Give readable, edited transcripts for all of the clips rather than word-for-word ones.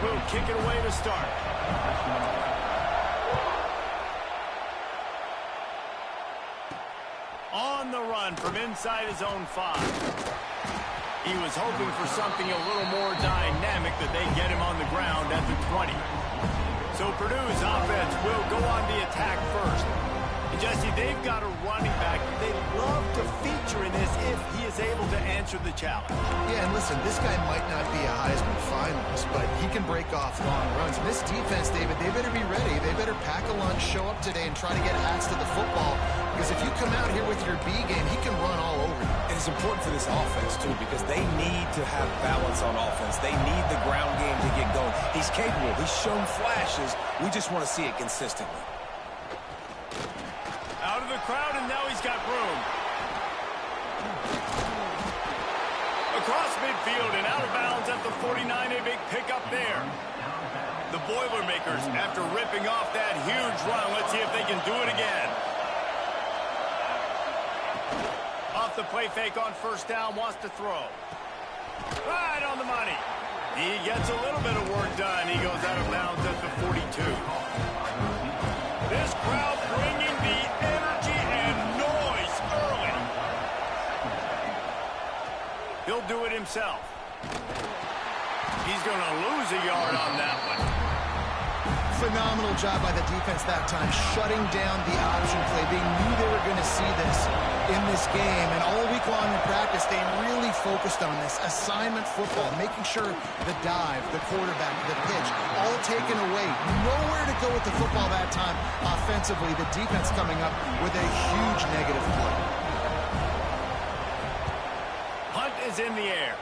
will kick it away to start. On the run from inside his own 5. He was hoping for something a little more dynamic, that they get him on the ground at the 20. So Purdue's offense will go on the attack first. And Jesse, they've got a running back they'd love to feature in this if he is able to answer the challenge. Yeah, and listen, this guy might not be a Heisman finalist, but he can break off long runs. And this defense, David, they better be ready. They better pack a lunch, show up today, and try to get hats to the football. Because if you come out here with your B game, he can run all over you. And it's important for this offense, too, because they need to have balance on offense. They need the ground game to get going. He's capable. He's shown flashes. We just want to see it consistently. Out of the crowd, and now he's got room. Across midfield and out of bounds at the 49, a big pickup there. The Boilermakers, after ripping off that huge run, let's see if they can do it again. Off the play fake on first down, wants to throw. Right on the money. He gets a little bit of work done. He goes out of bounds at the 42. This crowd bringing the energy and noise early. He'll do it himself. He's going to lose a yard on that one. Phenomenal job by the defense that time, shutting down the option play. They knew they were going to see this in this game, and all week long in practice, they really focused on this assignment football, making sure the dive, the quarterback, the pitch, all taken away. Nowhere to go with the football that time offensively. The defense coming up with a huge negative play. Hunt is in the air.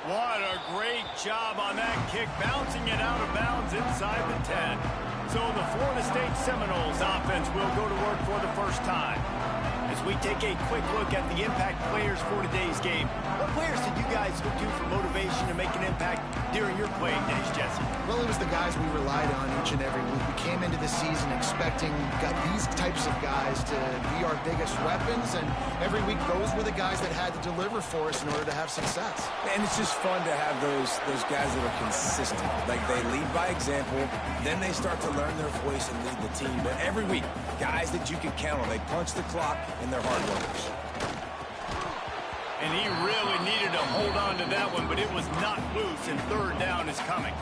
What a great job on that kick, bouncing it out of bounds inside the 10. So the Florida State Seminoles offense will go to work for the first time. As we take a quick look at the impact players for today's game, what players did you guys look to for motivation to make an impact during your playing days, Jesse? Well, it was the guys we relied on each and every week. We came into the season expecting these types of guys to be our biggest weapons, and every week those were the guys that had to deliver for us in order to have success. And it's just fun to have those guys that are consistent. Like, they lead by example, then they start to learn their voice and lead the team. But every week, guys that you can count on, they punch the clock, and they're hard workers. And he really needed to hold on to that one, but it was not loose, and third down is coming.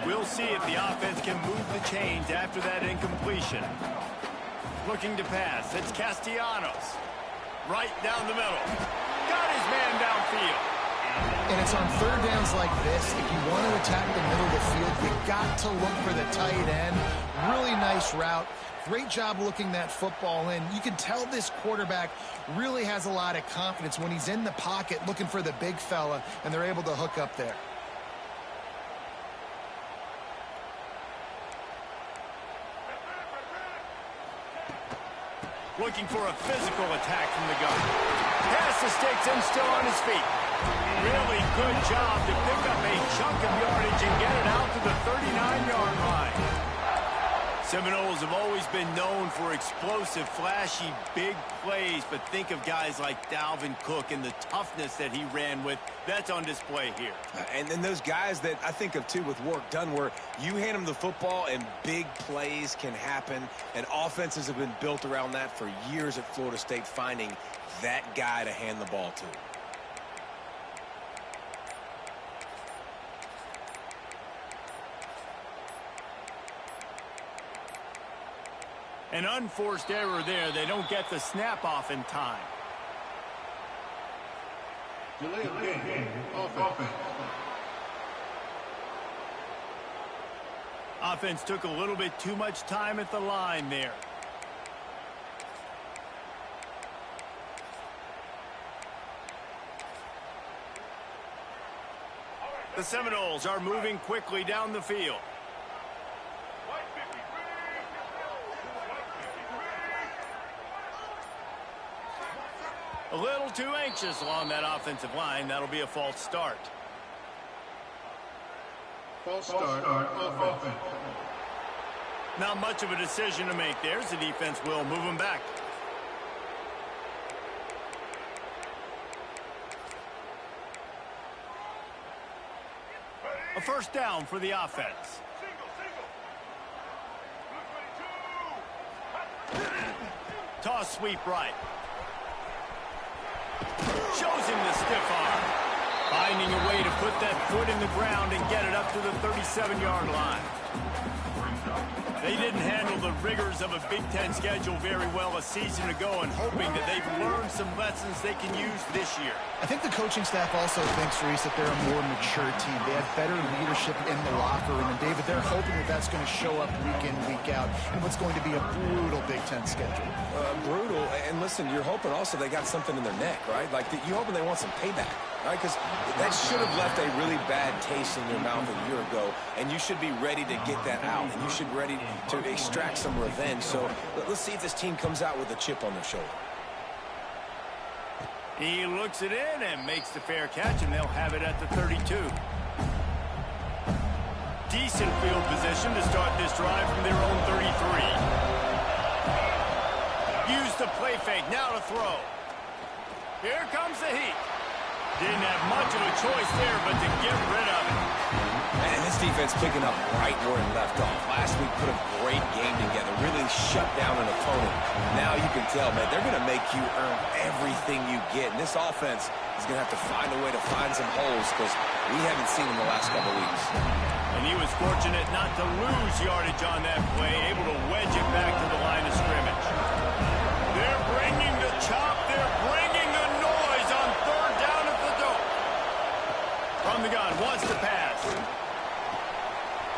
We'll see if the offense can move the chains after that incompletion. Looking to pass, it's Castellanos. Right down the middle. Got his man downfield. And it's on third downs like this, if you want to attack the middle of the field, you got to look for the tight end. Really nice route. Great job looking that football in. You can tell this quarterback really has a lot of confidence when he's in the pocket looking for the big fella, and they're able to hook up there. Looking for a physical attack from the gun. Pass the stakes and still on his feet. Really good job to pick up a chunk of yardage and get it out to the 39-yard line. Seminoles have always been known for explosive, flashy, big plays, but think of guys like Dalvin Cook and the toughness that he ran with. That's on display here. And then those guys that I think of, too, with work done, where you hand them the football and big plays can happen, and offenses have been built around that for years at Florida State, finding that guy to hand the ball to. An unforced error there. They don't get the snap off in time. Delay of game. Offense. Offense took a little bit too much time at the line there. The Seminoles are moving quickly down the field. A little too anxious along that offensive line. That'll be a false start. False start on offense. Not much of a decision to make there, as the defense will move him back. A first down for the offense. Toss sweep right. Shows him the stiff arm. Finding a way to put that foot in the ground and get it up to the 37-yard line. They didn't handle the rigors of a Big Ten schedule very well a season ago, and hoping that they've learned some lessons they can use this year. I think the coaching staff also thinks, Reese, that they're a more mature team. They have better leadership in the locker room. And, David, they're hoping that that's going to show up week in, week out in what's going to be a brutal Big Ten schedule. Brutal. And, listen, you're hoping also they got something in their neck, right? Like, you're hoping they want some payback, right? Because that should have left a really bad taste in your mouth a year ago, and you should be ready to get that out, and you should be ready to extract some revenge. So let's see if this team comes out with a chip on their shoulder. He looks it in and makes the fair catch, and they'll have it at the 32. Decent field position to start this drive from their own 33. Use the play fake, now to throw. Here comes the heat. Didn't have much of a choice there, but to get rid of it. And this defense picking up right where it left off. Last week put a great game together, really shut down an opponent. Now you can tell, man, they're going to make you earn everything you get. And this offense is going to have to find a way to find some holes because we haven't seen them the last couple weeks. And he was fortunate not to lose yardage on that play, able to wedge it back to the line of scrimmage. They're bringing the chop. They're bringing the noise on third down at the dope. From the gun, wants to pass.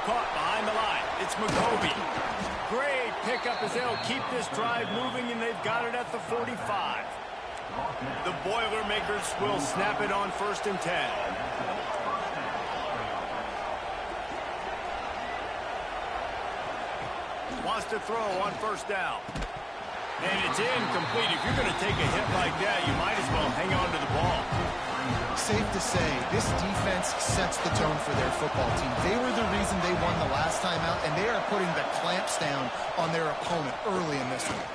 Caught behind the line. It's McCovey. Great pickup as they'll keep this drive moving, and they've got it at the 45. The Boilermakers will snap it on 1st and 10. Wants to throw on 1st down. And it's incomplete. If you're going to take a hit like that, you might as well hang on to the ball. Safe to say, this defense sets the tone for their football team. They were the reason they won the last time out, and they are putting the clamps down on their opponent early in this one.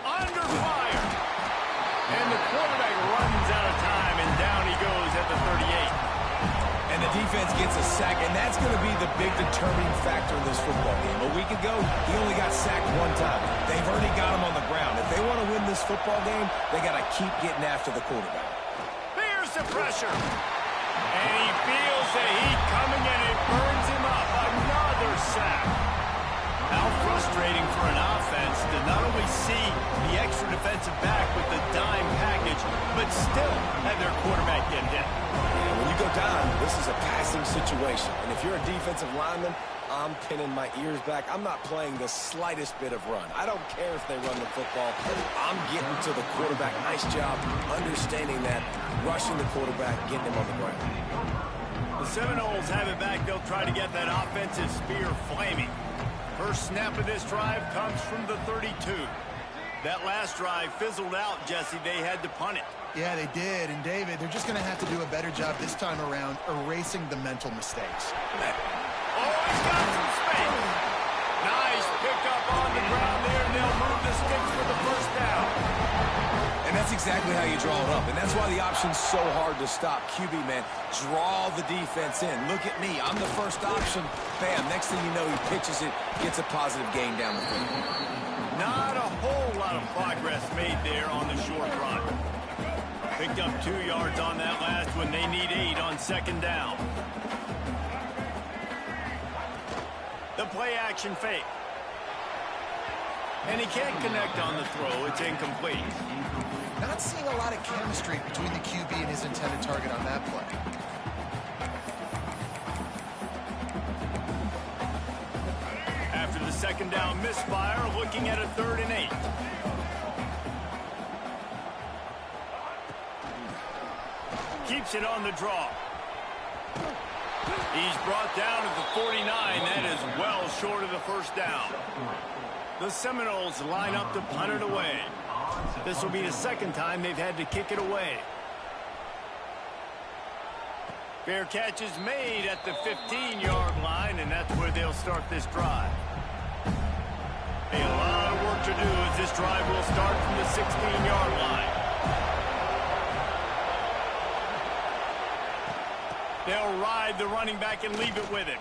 Under fire. And the quarterback runs out of time, and down he goes at the 38. And the defense gets a sack, and that's going to be the big determining factor in this football game. A week ago, he only got sacked one time. They've already got him on the ground. If they want to win this football game, they got to keep getting after the quarterback. There's the pressure. And he feels the heat coming, and it burns him up. Another sack. How frustrating for an offense to not only see the extra defensive back with the dime package, but still have their quarterback get hit. When you go down, this is a passing situation. And if you're a defensive lineman, I'm pinning my ears back. I'm not playing the slightest bit of run. I don't care if they run the football. I'm getting to the quarterback. Nice job understanding that, rushing the quarterback, getting him on the ground. The Seminoles have it back. They'll try to get that offensive spear flaming. First snap of this drive comes from the 32. That last drive fizzled out, Jesse. They had to punt it. Yeah, they did. And, David, they're just going to have to do a better job this time around erasing the mental mistakes. Oh, he's got some space. Nice pickup on the ground there, and they'll move the sticks for the first down. And that's exactly how you draw it up. And that's why the option's so hard to stop. QB, man, draw the defense in. Look at me. I'm the first option. Bam. Next thing you know, he pitches it, gets a positive gain down the field. Not a whole lot of progress made there on the short run. Picked up 2 yards on that last one. They need 8 on 2nd down. The play action fake. And he can't connect on the throw. It's incomplete. Not seeing a lot of chemistry between the QB and his intended target on that play. After the 2nd down misfire, looking at a 3rd and 8. Keeps it on the draw. He's brought down at the 49. That is well short of the first down. The Seminoles line up to punt it away. This will be the 2nd time they've had to kick it away. Fair catch is made at the 15-yard line, and that's where they'll start this drive. A lot of work to do as this drive will start from the 16-yard line. They'll ride the running back and leave it with him.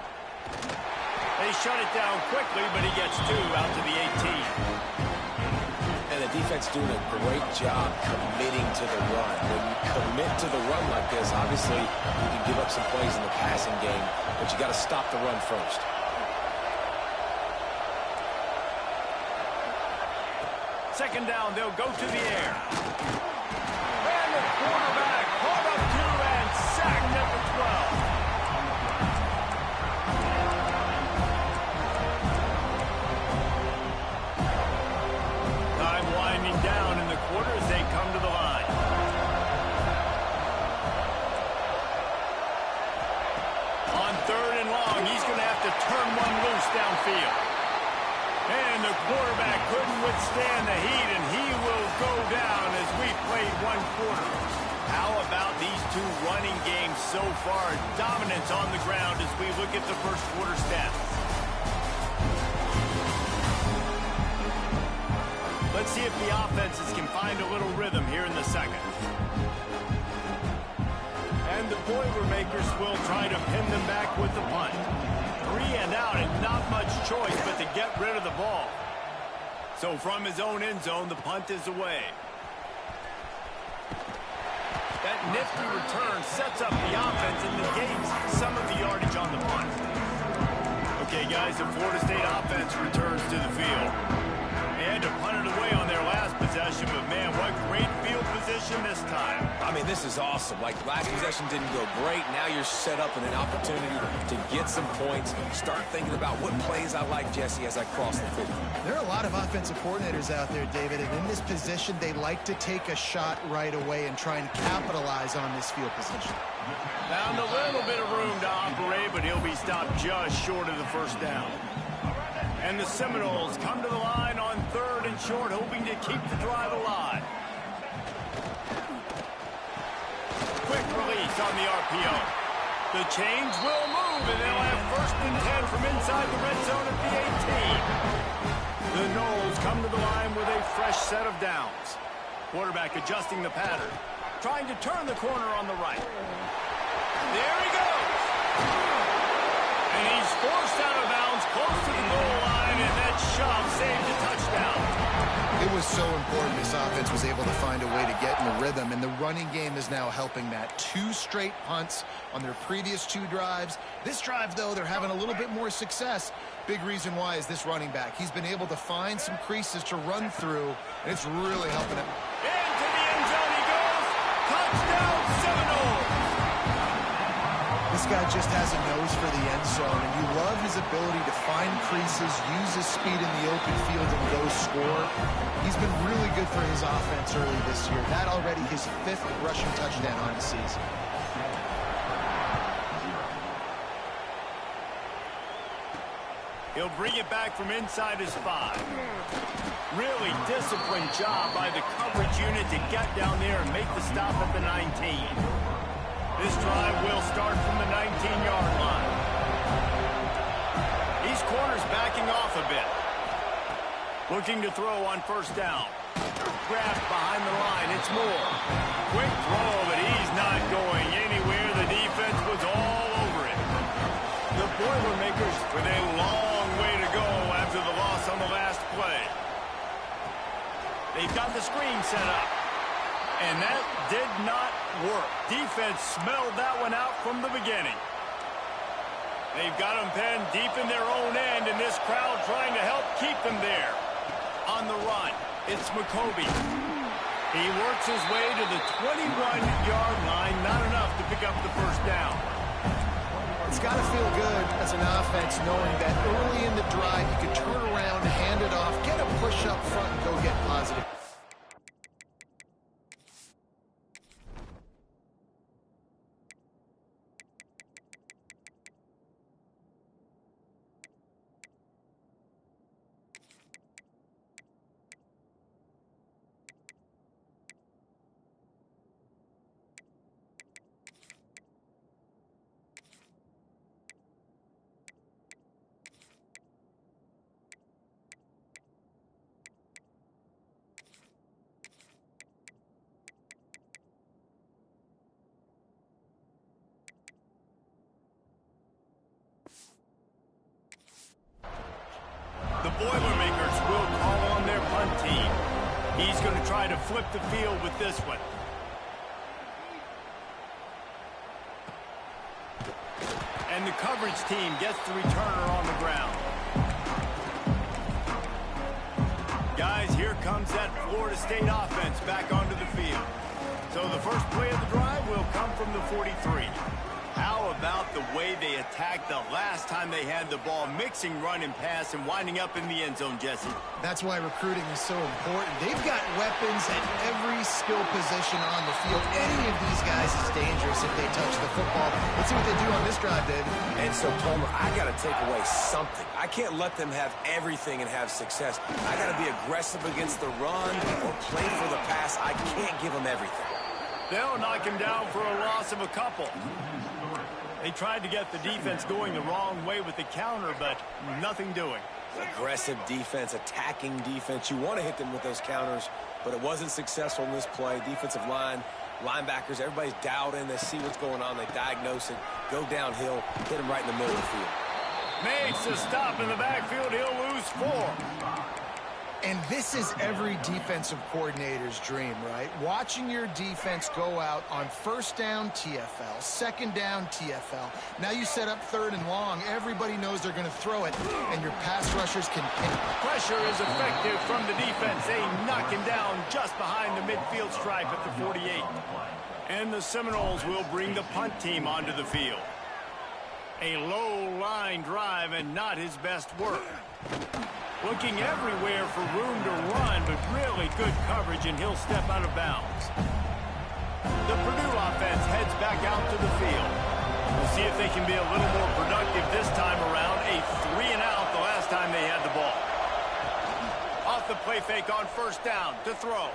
They shut it down quickly, but he gets 2 out to the 18. And the defense doing a great job committing to the run. When you commit to the run like this, obviously you can give up some plays in the passing game, but you got to stop the run first. Second down, they'll go to the air. And the quarterback caught up to and sacked at the 12. Time winding down in the quarter as they come to the line. On 3rd and long, he's going to have to turn one loose downfield. And the quarterback couldn't withstand the heat, and he will go down as we played 1 quarter. How about these 2 running games so far? Dominance on the ground as we look at the first quarter stats. Let's see if the offenses can find a little rhythm here in the second. And the Boilermakers will try to pin them back with the punt. 3 and out and not much choice but to get rid of the ball. So from his own end zone, the punt is away. That nifty return sets up the offense and negates some of the yardage on the punt. Okay, guys, the Florida State offense returns to the field. They had to punt it away on their last possession, but man, what great field position this time. I mean, this is awesome. Like, last possession didn't go great. Now you're set up in an opportunity to get some points. Start thinking about what plays I like, Jesse, as I cross the field. There are a lot of offensive coordinators out there, David, and in this position, they like to take a shot right away and try and capitalize on this field position. Found a little bit of room to operate, but he'll be stopped just short of the first down. And the Seminoles come to the line on 3rd and short, hoping to keep the drive alive. Quick release on the RPO. The chains will move, and they'll have 1st and 10 from inside the red zone at the 18. The Noles come to the line with a fresh set of downs. Quarterback adjusting the pattern, trying to turn the corner on the right. There he goes. And he's forced out of bounds close to the goal line, and that shove saved a touchdown. It was so important this offense was able to find a way to get in the rhythm, and the running game is now helping that. 2 straight punts on their previous 2 drives. This drive, though, they're having a little bit more success. Big reason why is this running back. He's been able to find some creases to run through, and it's really helping him. Into the end zone he goes. Touchdown, Seminoles. This guy just has a nose for the end zone, and you love his ability to find creases, use his speed in the open field, and go score. He's been really good for his offense early this year. That already his 5th rushing touchdown on the season. He'll bring it back from inside his 5. Really disciplined job by the coverage unit to get down there and make the stop at the 19. This drive will start from the 19-yard line. These corners backing off a bit. Looking to throw on 1st down. Grabbed behind the line. It's Moore. Quick throw, but he's not going anywhere. The defense was all over it. The Boilermakers with a long way to go after the loss on the last play. They've got the screen set up. And that did not work. Defense smelled that one out from the beginning. They've got them penned deep in their own end, and this crowd trying to help keep them there. On the run, it's McCoby. He works his way to the 21-yard line, not enough to pick up the 1st down. It's got to feel good as an offense knowing that early in the drive you can turn around, hand it off, get a push up front, and go get positive. Boilermakers will call on their punt team. He's going to try to flip the field with this one. And the coverage team gets the returner on the ground. Guys, here comes that Florida State offense back onto the field. So the first play of the drive will come from the 43. How about the way they attacked the last time they had the ball, mixing run and pass and winding up in the end zone, Jesse? That's why recruiting is so important. They've got weapons at every skill position on the field. Any of these guys is dangerous if they touch the football. Let's see what they do on this drive, David. And so, Palmer, I got to take away something. I can't let them have everything and have success. I got to be aggressive against the run or play for the pass. I can't give them everything. They'll knock him down for a loss of a couple. They tried to get the defense going the wrong way with the counter, but nothing doing. Aggressive defense, attacking defense. You want to hit them with those counters, but it wasn't successful in this play. Defensive line, linebackers, everybody's dialed in. They see what's going on. They diagnose it, go downhill, hit them right in the middle of the field. Makes a stop in the backfield. He'll lose 4. And this is every defensive coordinator's dream, right? Watching your defense go out on first down TFL, second down TFL. Now you set up third and long. Everybody knows they're going to throw it, and your pass rushers can pin it. Pressure is effective from the defense. They knock him down just behind the midfield stripe at the 48. And the Seminoles will bring the punt team onto the field. A low-line drive and not his best work. Looking everywhere for room to run, but really good coverage, and he'll step out of bounds. The Purdue offense heads back out to the field. We'll see if they can be a little more productive this time around. A 3-and-out the last time they had the ball. Off the play fake on first down to throw.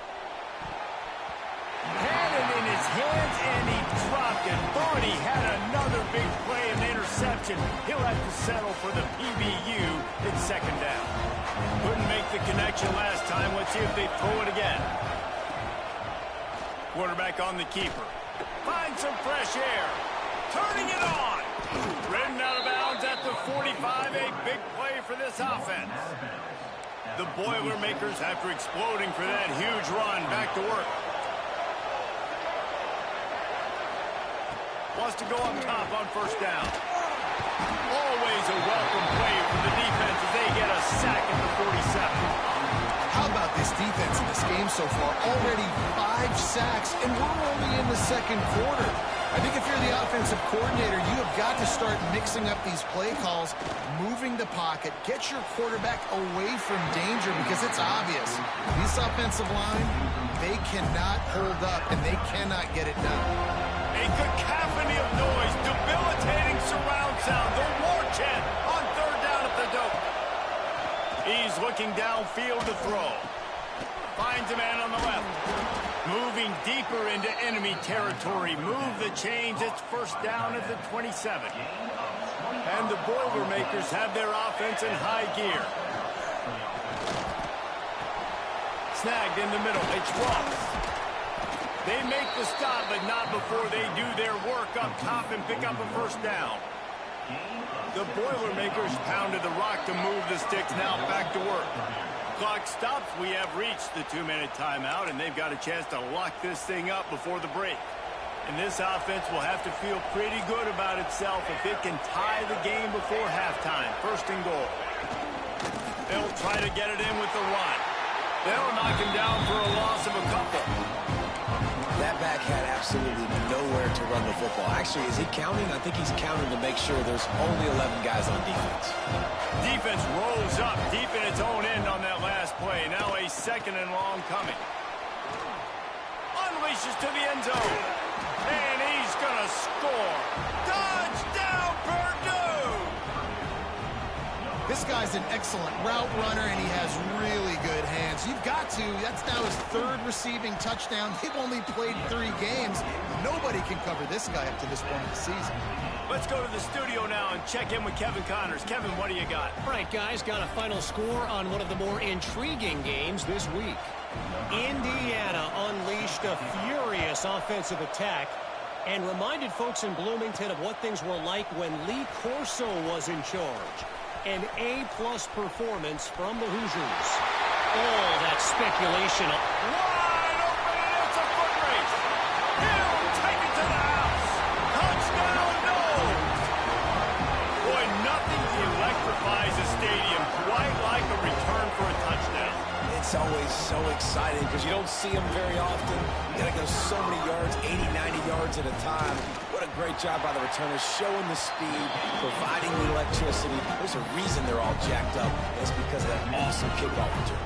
Had it in his hands, and he dropped it. Thought he had another big play, an interception. He'll have to settle for the PBU. It's second down. Couldn't make the connection last time. Let's see if they throw it again. Quarterback on the keeper. Finds some fresh air. Turning it on. Ridden out of bounds at the 45. A big play for this offense. The Boilermakers, after exploding for that huge run, back to work. Wants to go up top on first down. Always a welcome play for the defense as they get a sack at the 47. How about this defense in this game so far? Already 5 sacks, and we're only in the second quarter. I think if you're the offensive coordinator, you have got to start mixing up these play calls, moving the pocket, get your quarterback away from danger, because it's obvious. This offensive line, they cannot hold up, and they cannot get it done. A cacophony of noise, debilitating surround sound. The war chant on third down at the dope. He's looking downfield to throw. Finds a man on the left. Moving deeper into enemy territory. Move the chains. It's first down at the 27. And the Boilermakers have their offense in high gear. Snagged in the middle. It's Ross. They make the stop, but not before they do their work up top and pick up a first down. The Boilermakers pounded the rock to move the sticks. Now back to work. Clock stops. We have reached the 2-minute timeout, and they've got a chance to lock this thing up before the break. And this offense will have to feel pretty good about itself if it can tie the game before halftime. First and goal. They'll try to get it in with the run. They'll knock him down for a loss of a couple. That back had absolutely nowhere to run the football. Actually, is he counting? I think he's counting to make sure there's only 11 guys on defense. Defense rolls up deep in its own end on that last play. Now a second and long coming. Unleashes to the end zone. And he's going to score. Touchdown, Purdue! This guy's an excellent route runner, and he has really good hands. You've got to. That's now his 3rd receiving touchdown. They've only played 3 games. Nobody can cover this guy up to this point of the season. Let's go to the studio now and check in with Kevin Connors. Kevin, what do you got? All right, guys, got a final score on one of the more intriguing games this week. Indiana unleashed a furious offensive attack and reminded folks in Bloomington of what things were like when Lee Corso was in charge. An A-plus performance from the Hoosiers. Oh, that speculation. Wide open, and it's a foot race. He'll take it to the house. Touchdown, no. Boy, nothing electrifies a stadium quite like a return for a touchdown. It's always so exciting because you don't see them very often. You got to go so many yards, 80, 90 yards at a time. What a great job by the returners, showing the speed, providing the electricity. There's a reason they're all jacked up. It's because of that awesome kickoff return.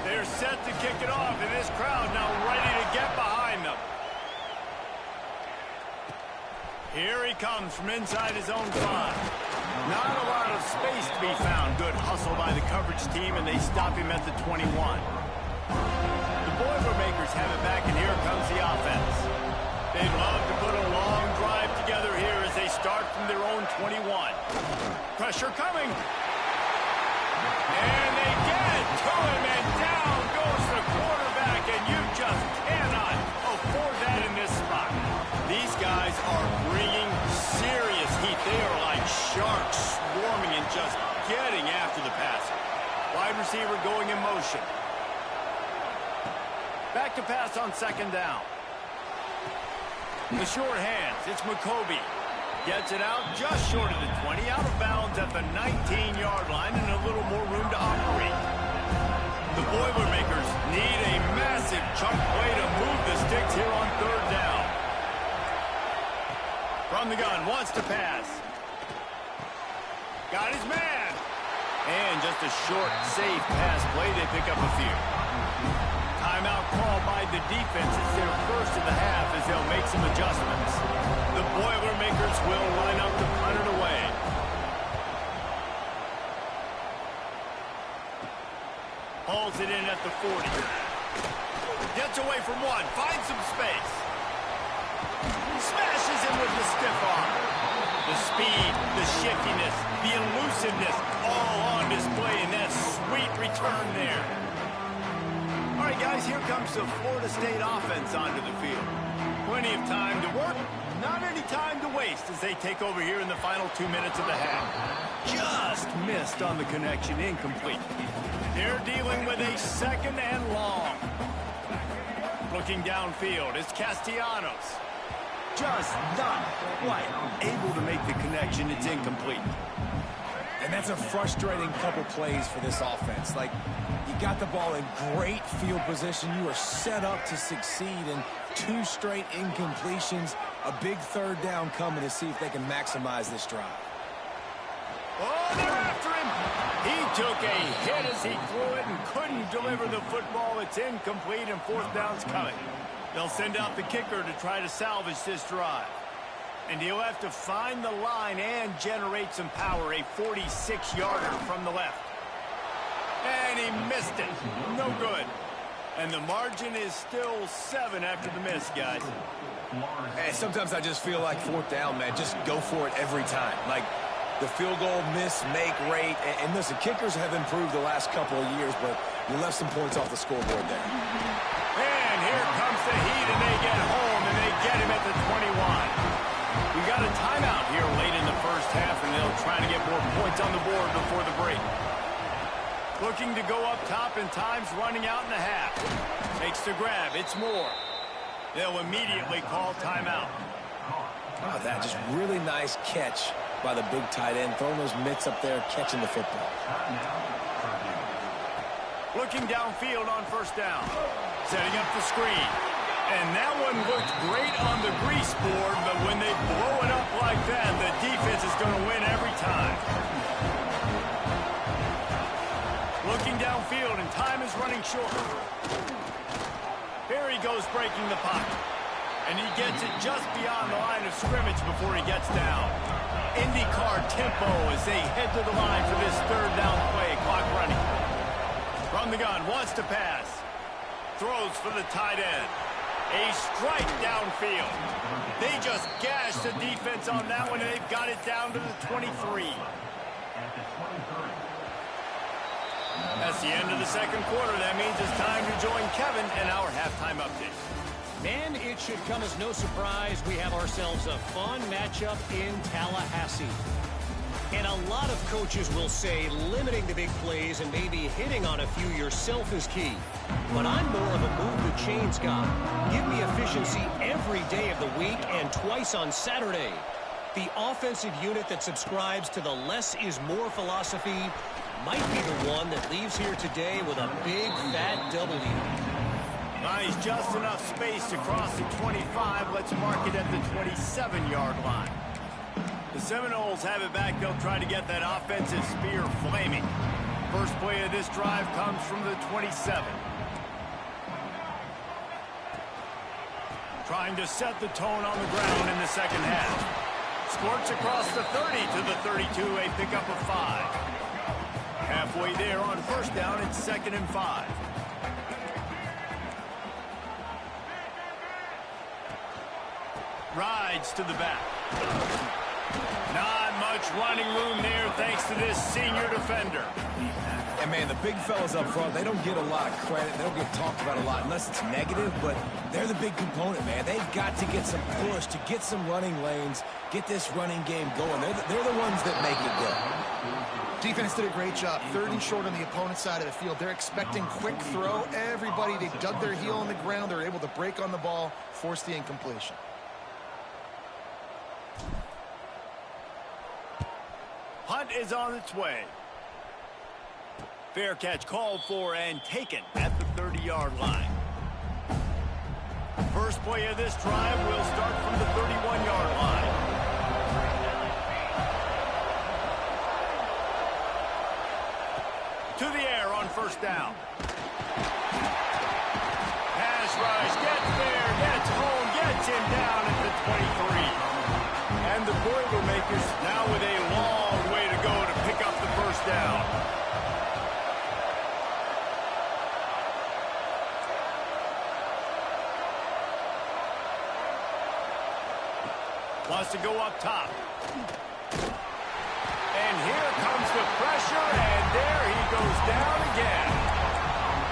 They're set to kick it off, and this crowd now ready to get behind them. Here he comes from inside his own 5. Not a lot of space to be found. Good hustle by the coverage team, and they stop him at the 21. The Boilermakers have it back, and here comes the offense. They'd love to put a long drive together here as they start from their own 21. Pressure coming. And they get it to him, and down goes the quarterback, and you just cannot afford that in this spot. These guys are bringing serious heat. They are like sharks swarming and just getting after the passer. Wide receiver going in motion. Back to pass on second down. The short hands, it's McCoby. Gets it out just short of the 20, out of bounds at the 19-yard line, and a little more room to operate. The Boilermakers need a massive chunk play to move the sticks here on third down. From the gun, wants to pass. Got his man. And just a short, safe pass play. They pick up a few. Timeout called by the defense. It's their first of the half as they'll make some adjustments. The Boilermakers will line up to punt it away. Hauls it in at the 40. Gets away from one. Finds some space. Smashes him with the stiff arm. The speed, the shiftiness, the elusiveness, all on display in that sweet return there. All right, guys, here comes the Florida State offense onto the field. Plenty of time to work, not any time to waste as they take over here in the final 2 minutes of the half. Just missed on the connection, incomplete. They're dealing with a second and long. Looking downfield, it's Castellanos. Just not quite able to make the connection. It's incomplete. And that's a frustrating couple plays for this offense. Like, you got the ball in great field position. You are set up to succeed, and 2 straight incompletions. A big third down coming to see if they can maximize this drive. Oh, they're after him. He took a hit as he threw it and couldn't deliver the football. It's incomplete, and fourth down's coming. They'll send out the kicker to try to salvage this drive. And he'll have to find the line and generate some power. A 46-yarder from the left. And he missed it. No good. And the margin is still 7 after the miss, guys. Hey, sometimes I just feel like fourth down, man. Just go for it every time. Like, the field goal miss-make rate. And listen, kickers have improved the last couple of years, but you left some points off the scoreboard there. And here comes the heat, and they get home, and they get him at the 21. We got a timeout here late in the first half, and they'll try to get more points on the board before the break. Looking to go up top, and time's running out in the half. Makes the grab. It's Moore. They'll immediately call timeout. Oh, that just really nice catch by the big tight end, throwing those mitts up there, catching the football. Looking downfield on first down. Setting up the screen. And that one looked great on the grease board, but when they blow it up like that, the defense is going to win every time. Looking downfield, and time is running short. Here he goes breaking the pocket. And he gets it just beyond the line of scrimmage before he gets down. IndyCar tempo as they head to the line for this third down play. Clock running. From the gun, wants to pass. Throws for the tight end. A strike downfield. They just gashed the defense on that one, and they've got it down to the 23. That's the end of the second quarter. That means it's time to join Kevin in our halftime update. And it should come as no surprise we have ourselves a fun matchup in Tallahassee. And a lot of coaches will say limiting the big plays and maybe hitting on a few yourself is key. But I'm more of a move the chains guy. Give me efficiency every day of the week and twice on Saturday. The offensive unit that subscribes to the less is more philosophy might be the one that leaves here today with a big fat W. Nice, just enough space to cross the 25. Let's mark it at the 27-yard line. The Seminoles have it back. They'll try to get that offensive spear flaming. First play of this drive comes from the 27. Trying to set the tone on the ground in the second half. Squirts across the 30 to the 32, a pickup of 5. Halfway there on first down, it's 2nd and 5. Rides to the back. Not much running room there thanks to this senior defender. And, man, the big fellas up front, they don't get a lot of credit. They don't get talked about a lot unless it's negative, but they're the big component, man. They've got to get some push, to get some running lanes, get this running game going. They're the ones that make it go. Defense did a great job. 3rd and short on the opponent's side of the field. They're expecting quick throw. Everybody, they dug their heel on the ground. They're able to break on the ball, force the incompletion. Punt is on its way. Fair catch called for and taken at the 30-yard line. First play of this drive will start from the 31-yard line. To the air on first down. Pass rush, gets there, gets home, gets him down at the 23. And the Boilermakers now with a long way to go to pick up the first down. Wants to go up top. And here comes the pressure, and there he goes down again.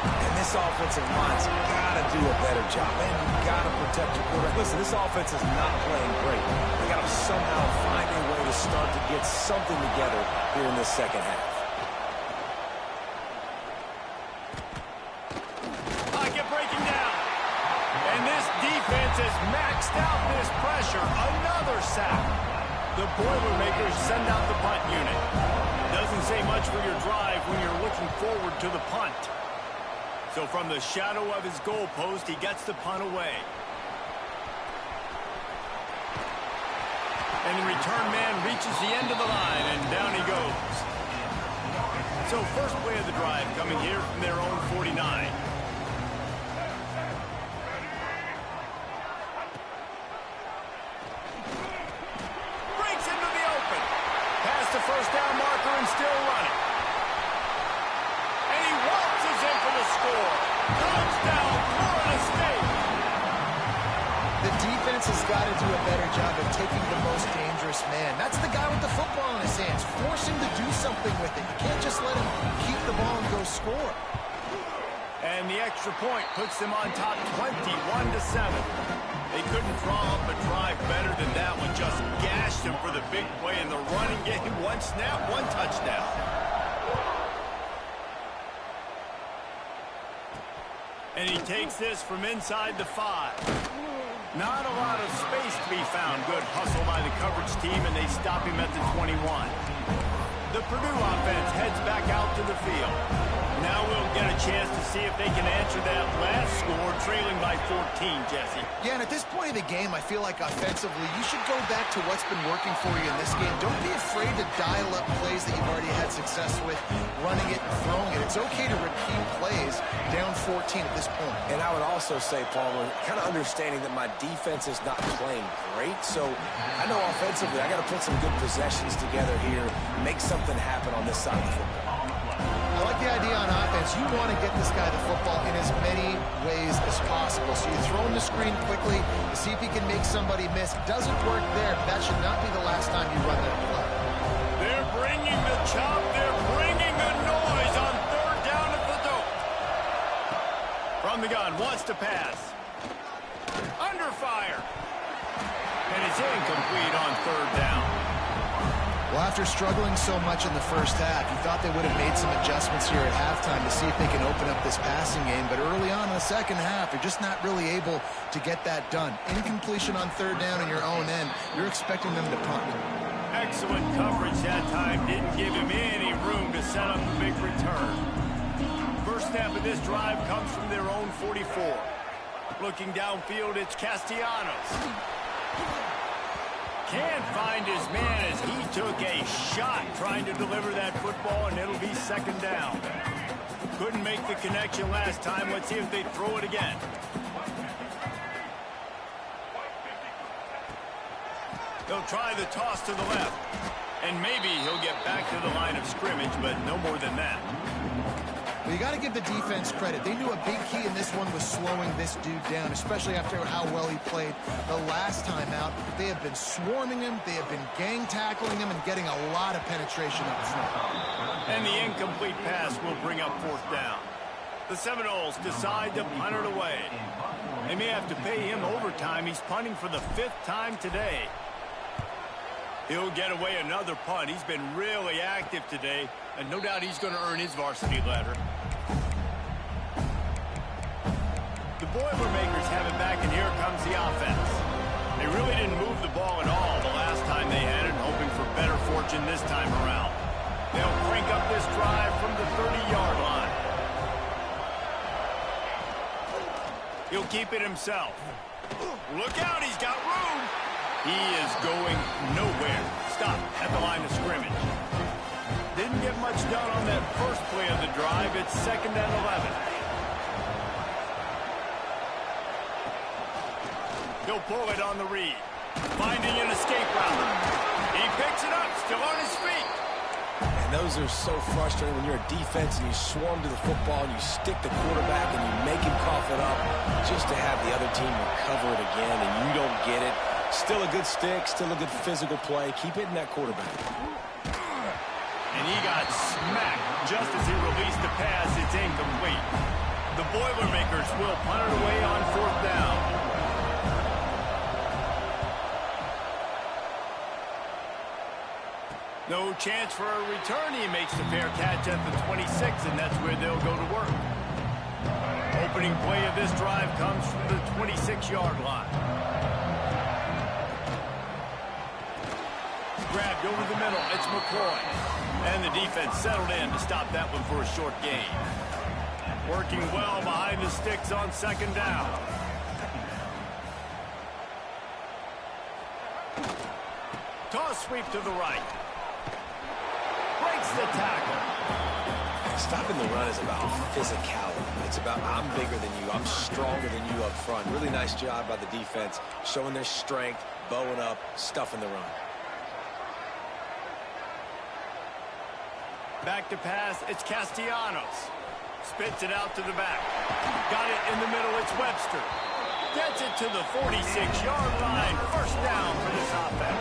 And this offensive line's got to do a better job. Man, you've got to protect your quarterback. Listen, this offense is not playing great. They got to somehow find a way to start to get something together here in this second half. Pocket breaking down. And this defense has maxed out this pressure. Another sack. The Boilermakers send out the punt unit. Doesn't say much for your drive when you're looking forward to the punt. So from the shadow of his goalpost, he gets the punt away. And the return man reaches the end of the line, and down he goes. So first play of the drive coming here from their own 49. Breaks into the open. Past the first down marker and still running. And he waltzes in for the score. Touchdown, Florida State. The defense has got to do a better job of taking the most dangerous man. That's the guy with the football in his hands. Force him to do something with it. You can't just let him keep the ball and go score. And the extra point puts them on top 21-7. They couldn't draw up a drive better than that one. Just gashed him for the big play in the running game. One snap, one touchdown. And he takes this from inside the 5. Not a lot of space to be found. Good hustle by the coverage team, and they stop him at the 21. The Purdue offense heads back out to the field. Now we'll get a chance to see if they can answer that last score, trailing by 14, Jesse. Yeah, and at this point of the game, I feel like offensively, you should go back to what's been working for you in this game. Don't be afraid to dial up plays that you've already had success with, running it and throwing it. It's okay to repeat plays down 14 at this point. And I would also say, Palmer, kind of understanding that my defense is not playing great, so I know offensively I got to put some good possessions together here, make something happen on this side of the football. I like the idea on offense. You want to get this guy the football in as many ways as possible. So you throw him the screen quickly to see if he can make somebody miss. Doesn't work there. That should not be the last time you run that play. They're bringing the chop. They're bringing the noise on third down at the dope. From the gun, wants to pass. Under fire. And it's incomplete on third down. Well, after struggling so much in the first half, you thought they would have made some adjustments here at halftime to see if they can open up this passing game. But early on in the second half, they're just not really able to get that done. Incompletion on third down in your own end, you're expecting them to punt. Excellent coverage that time. Didn't give him any room to set up the big return. First snap of this drive comes from their own 44. Looking downfield, it's Castellanos. Can't find his man as he took a shot trying to deliver that football, and it'll be second down. Couldn't make the connection last time. Let's see if they throw it again. They'll try the toss to the left, and maybe he'll get back to the line of scrimmage, but no more than that. Well, you got to give the defense credit. They knew a big key in this one was slowing this dude down, especially after how well he played the last time out. They have been swarming him. They have been gang tackling him and getting a lot of penetration up front. And the incomplete pass will bring up fourth down. The Seminoles decide to punt it away. They may have to pay him overtime. He's punting for the 5th time today. He'll get away another punt. He's been really active today, and no doubt he's going to earn his varsity letter. The Boilermakers have it back, and here comes the offense. They really didn't move the ball at all the last time they had it, hoping for better fortune this time around. They'll crank up this drive from the 30-yard line. He'll keep it himself. Look out, he's got room. He is going nowhere. Stop at the line of scrimmage. Didn't get much done on that first play of the drive. It's 2nd and 11. He'll pull it on the read. Finding an escape route. He picks it up, still on his feet. And those are so frustrating when you're a defense and you swarm to the football and you stick the quarterback and you make him cough it up just to have the other team recover it again and you don't get it. Still a good stick, still a good physical play. Keep hitting that quarterback. And he got smacked just as he released the pass. It's incomplete. The Boilermakers will punt it away on 4th down. No chance for a return. He makes the fair catch at the 26, and that's where they'll go to work. Opening play of this drive comes from the 26-yard line. Grabbed over the middle. It's McCoy. And the defense settled in to stop that one for a short gain. Working well behind the sticks on 2nd down. Toss sweep to the right. Breaks the tackle. Stopping the run is about physicality. It's about I'm bigger than you. I'm stronger than you up front. Really nice job by the defense, showing their strength, bowing up, stuffing the run. Back to pass, it's Castellanos. Spits it out to the back. Got it in the middle, it's Webster. Gets it to the 46-yard line. First down for this offense.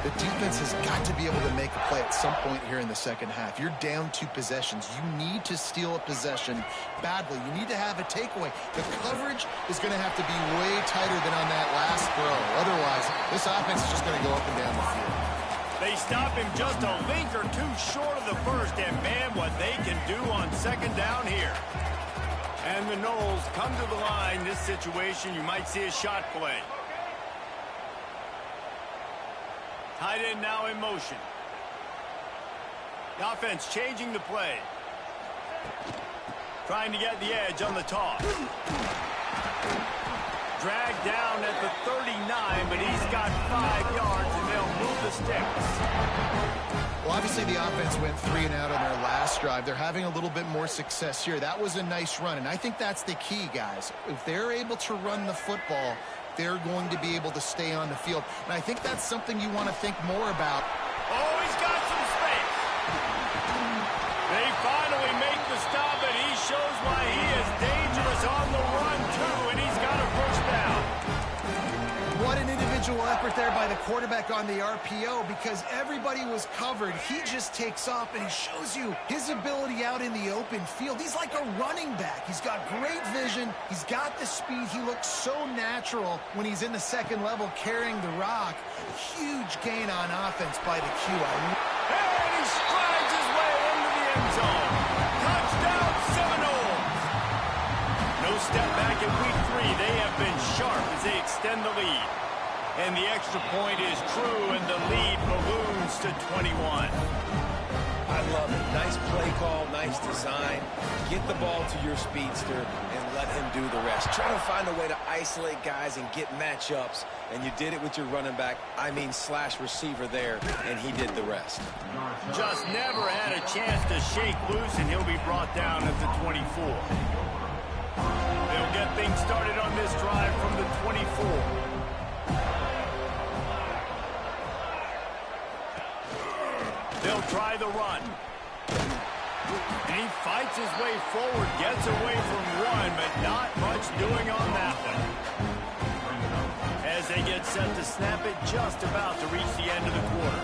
The defense has got to be able to make a play at some point here in the second half. You're down 2 possessions. You need to steal a possession badly. You need to have a takeaway. The coverage is going to have to be way tighter than on that last throw. Otherwise, this offense is just going to go up and down the field. They stop him just a link or two short of the first, and man, what they can do on 2nd down here. And the Noles come to the line. This situation, you might see a shot play. Tight end now in motion. The offense changing the play. Trying to get the edge on the toss. Dragged down at the 39, but he's got 5 yards, and they'll move the sticks. Well, obviously the offense went 3 and out on their last drive. They're having a little bit more success here. That was a nice run, and I think that's the key, guys. If they're able to run the football, they're going to be able to stay on the field. And I think that's something you want to think more about. Oh, he's got some space. They finally make the stop, and he shows why he is dangerous on the run, too, and he's got a first down. What an individual individual effort there by the quarterback on the RPO because everybody was covered. He just takes off, and he shows you his ability out in the open field. He's like a running back. He's got great vision. He's got the speed. He looks so natural when he's in the second level carrying the rock. Huge gain on offense by the Q. And he strides his way into the end zone. Touchdown, Seminoles. No step back in week 3. They have been sharp as they extend the lead. And the extra point is true, and the lead balloons to 21. I love it. Nice play call, nice design. Get the ball to your speedster and let him do the rest. Try to find a way to isolate guys and get matchups, and you did it with your running back, slash receiver there, and he did the rest. Just never had a chance to shake loose, and he'll be brought down at the 24. They'll get things started on this drive from the 24. They'll try the run. And he fights his way forward, gets away from one, but not much doing on that one. As they get set to snap it, just about to reach the end of the quarter.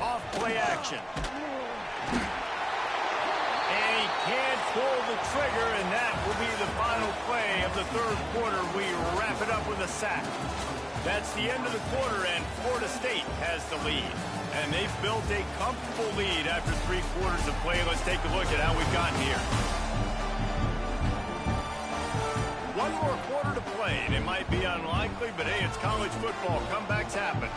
Off play action. And he can't pull the trigger, and that will be the final play of the third quarter. We wrap it up with a sack. That's the end of the quarter, and Florida State has the lead. And they've built a comfortable lead after 3 quarters of play. Let's take a look at how we've gotten here. One more quarter to play, and it might be unlikely, but hey, it's college football. Comebacks happen.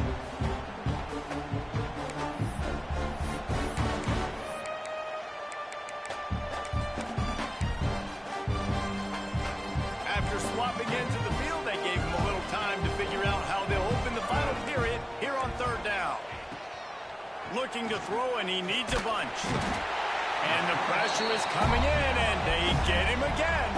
After swapping ends of the field, they gave him a little time to figure out how they'll open the final period here on third down. Looking to throw, and he needs a bunch. And the pressure is coming in, and they get him again.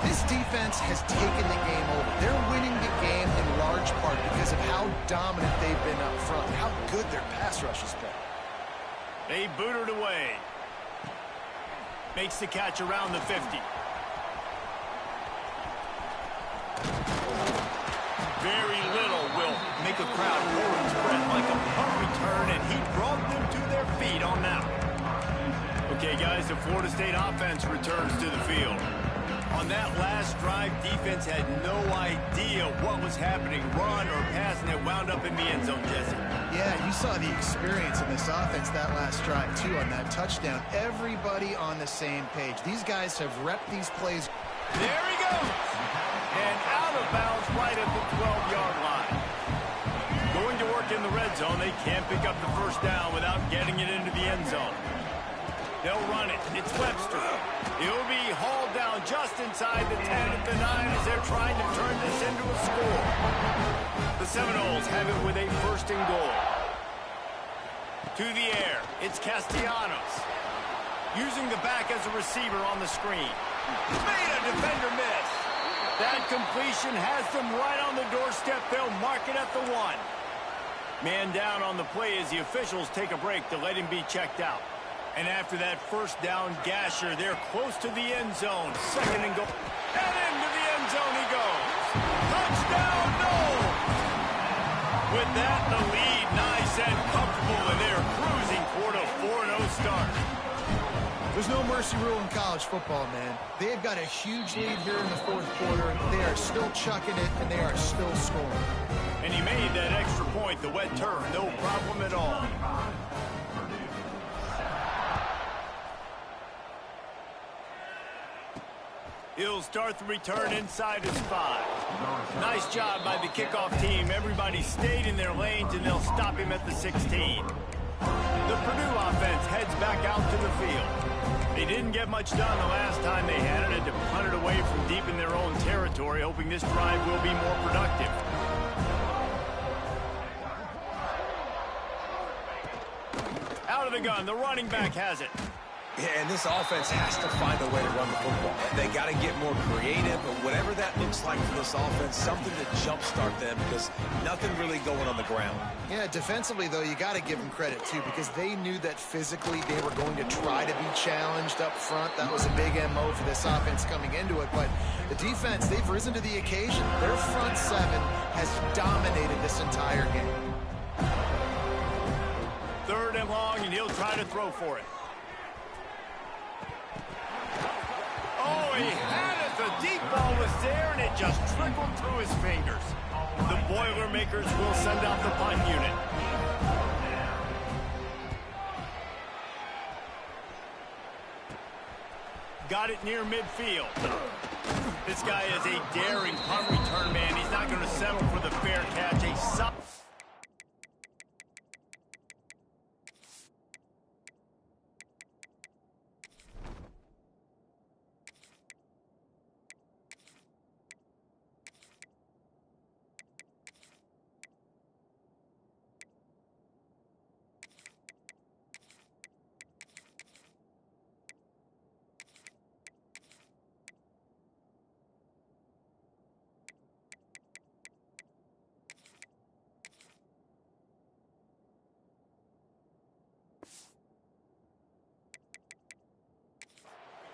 This defense has taken the game over. They're winning the game in large part because of how dominant they've been up front, how good their pass rush has been. They boot it away. Makes the catch around the 50. Very little will make a crowd forward spread like a punt return, and he brought them to their feet on that one. Okay, guys, the Florida State offense returns to the field. On that last drive, defense had no idea what was happening, run or pass, and it wound up in the end zone, Jesse. Yeah, you saw the experience in this offense that last drive, too, on that touchdown. Everybody on the same page. These guys have repped these plays. There he goes! And out of bounds right at the 12-yard line. Going to work in the red zone. They can't pick up the first down without getting it into the end zone. They'll run it. It's Webster. He'll be hauled down just inside the 10 at the 9 as they're trying to turn this into a score. The Seminoles have it with a first and goal. To the air. It's Castellanos. Using the back as a receiver on the screen. Made a defender miss. That completion has them right on the doorstep. They'll mark it at the 1. Man down on the play as the officials take a break to let him be checked out. And after that first down gasher, they're close to the end zone. Second and goal. And into the end zone he goes. Touchdown, Noles! With that, the lead nice and comfortable, and they're cruising toward a 4-0 start. There's no mercy rule in college football, man. They've got a huge lead here in the fourth quarter. They are still chucking it, and they are still scoring. And he made that extra point, the wet turf, no problem at all. He'll start the return inside his 5. Nice job by the kickoff team. Everybody stayed in their lanes, and they'll stop him at the 16. The Purdue offense heads back out to the field. They didn't get much done the last time they had it, to punt it away from deep in their own territory, hoping this drive will be more productive. Out of the gun, the running back has it. Yeah, and this offense has to find a way to run the football. They got to get more creative, but whatever that looks like for this offense, something to jumpstart them because nothing really going on the ground. Yeah, defensively, though, you got to give them credit, too, because they knew that physically they were going to try to be challenged up front. That was a big MO for this offense coming into it, but the defense, they've risen to the occasion. Their front seven has dominated this entire game. 3rd and long, and he'll try to throw for it. Oh, he had it. The deep ball was there, and it just trickled through his fingers. The Boilermakers will send out the punt unit. Got it near midfield. This guy is a daring punt return man. He's not going to settle for the fair catch.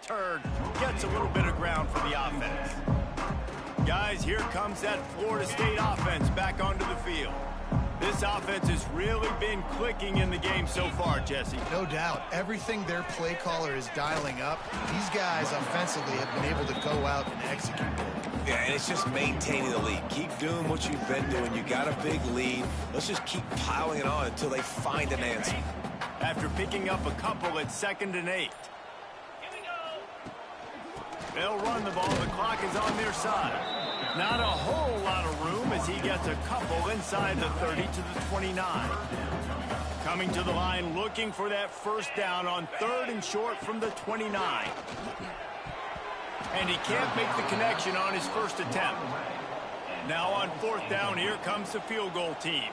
Turd gets a little bit of ground for the offense. Guys, here comes that Florida State offense back onto the field. This offense has really been clicking in the game so far, Jesse. No doubt. Everything their play caller is dialing up, these guys offensively have been able to go out and execute it. Yeah, and it's just maintaining the lead. Keep doing what you've been doing. You got a big lead. Let's just keep piling it on until they find an answer. After picking up a couple at 2nd and 8. They'll run the ball. The clock is on their side. Not a whole lot of room as he gets a couple inside the 30 to the 29. Coming to the line looking for that 1st down on 3rd and short from the 29. And he can't make the connection on his 1st attempt. Now on 4th down, here comes the field goal team.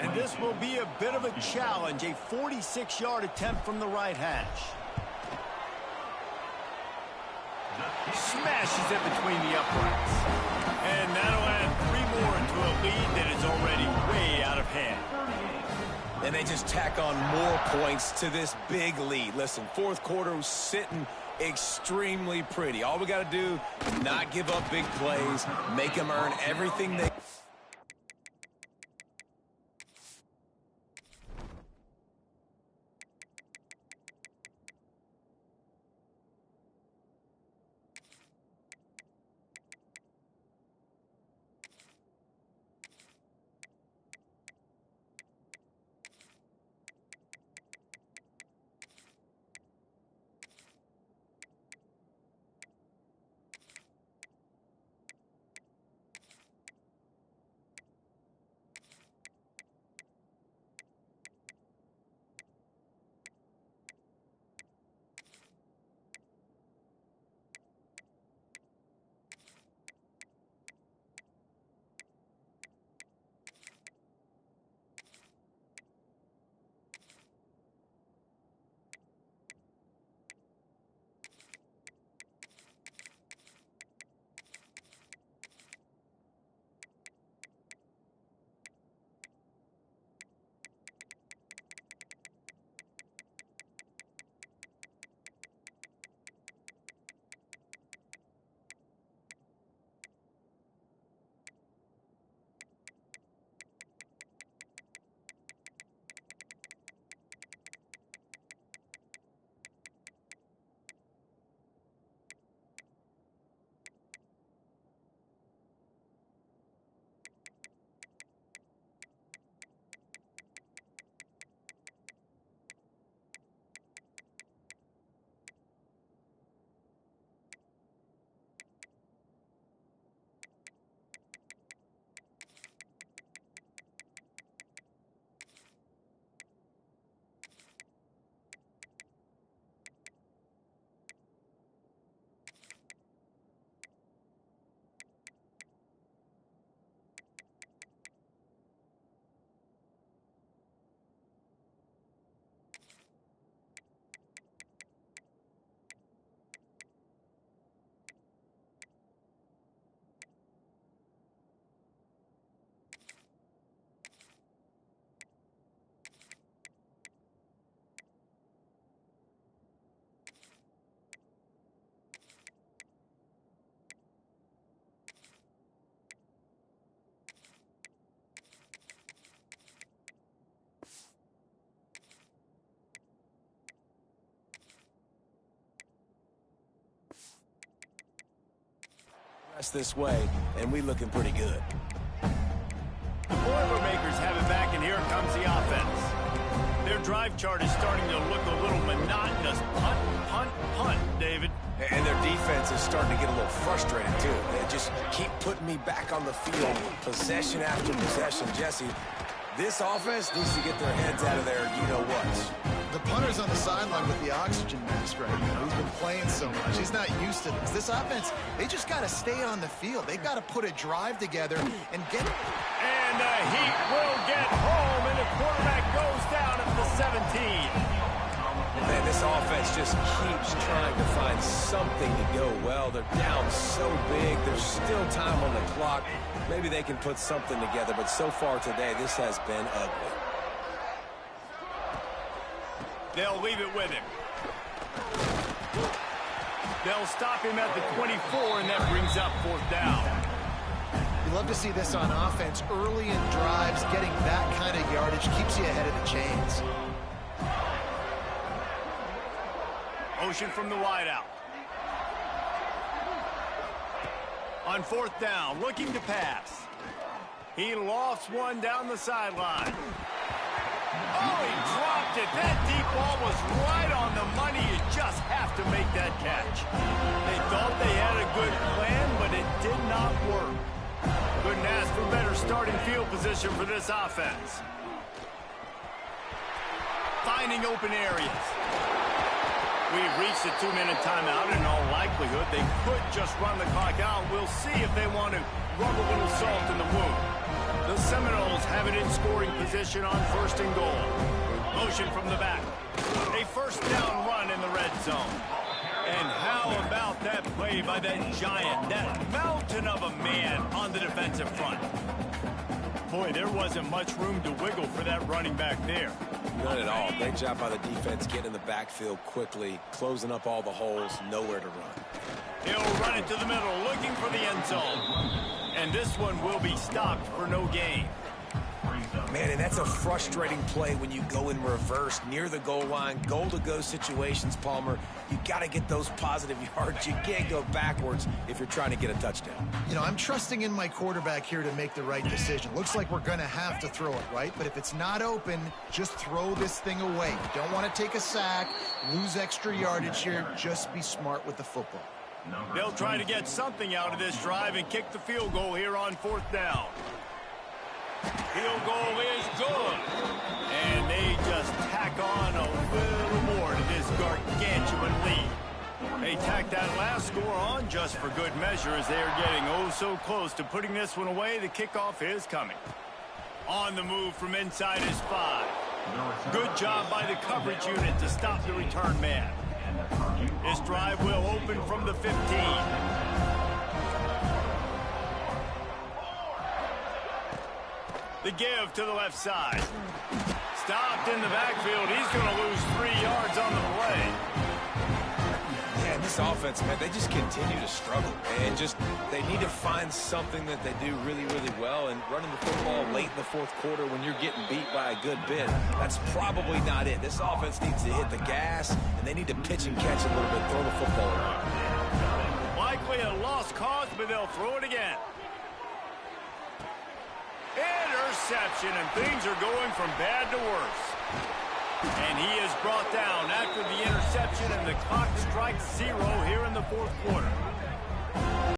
And this will be a bit of a challenge, a 46-yard attempt from the right hash. Smashes it between the uprights. And that'll add 3 more to a lead that is already way out of hand. And they just tack on more points to this big lead. Listen, 4th quarter was sitting extremely pretty. All we got to do is not give up big plays, make them earn everything they... this way, and we looking pretty good. The Boilermakers have it back, and here comes the offense. Their drive chart is starting to look a little monotonous. Punt, punt, punt, David. And their defense is starting to get a little frustrated, too. They just keep putting me back on the field, possession after possession. Jesse, this offense needs to get their heads out of their you-know-whats. The punter's on the sideline with the oxygen mask right now. He's been playing so much. He's not used to this. This offense, they just got to stay on the field. They've got to put a drive together and get... And the Heat will get home, and the quarterback goes down at the 17. Man, this offense just keeps trying to find something to go well. They're down so big. There's still time on the clock. Maybe they can put something together, but so far today, this has been ugly. They'll leave it with him. They'll stop him at the 24, and that brings up 4th down. You love to see this on offense. Early in drives, getting that kind of yardage keeps you ahead of the chains. Motion from the wideout. On 4th down, looking to pass. He lofts one down the sideline. Oh, he dropped it. That deep ball was right on the money. You just have to make that catch. They thought they had a good plan, but it did not work. Couldn't ask for better starting field position for this offense. Finding open areas. We've reached a 2-minute timeout. In all likelihood, they could just run the clock out. We'll see if they want to rub a little salt in the wound. The Seminoles have it in scoring position on 1st and goal. Motion from the back. A 1st down run in the red zone. And how about that play by that giant, that mountain of a man on the defensive front? Boy, there wasn't much room to wiggle for that running back there. None at all. Great job by the defense getting in the backfield quickly, closing up all the holes, nowhere to run. He'll run it to the middle, looking for the end zone. And this one will be stopped for no gain. Man, and that's a frustrating play when you go in reverse near the goal line, goal-to-go situations, Palmer. You got to get those positive yards. You can't go backwards if you're trying to get a touchdown. You know, I'm trusting in my quarterback here to make the right decision. Looks like we're going to have to throw it, right? But if it's not open, just throw this thing away. You don't want to take a sack, lose extra yardage here. Just be smart with the football. They'll try to get something out of this drive and kick the field goal here on 4th down. Field goal is good. And they just tack on a little more to this gargantuan lead. They tack that last score on just for good measure as they are getting oh so close to putting this one away. The kickoff is coming. On the move from inside is 5. Good job by the coverage unit to stop the return man. This drive will open from the 15. The give to the left side. Stopped in the backfield. He's going to lose 3 yards on the play. Yeah, this offense, man, they just continue to struggle. And they need to find something that they do really, really well. And running the football late in the 4th quarter when you're getting beat by a good bit, that's probably not it. This offense needs to hit the gas, and they need to pitch and catch a little bit, throw the football around. Likely a lost cause, but they'll throw it again. Interception, and things are going from bad to worse. And he is brought down after the interception, and the clock strikes 0 here in the 4th quarter.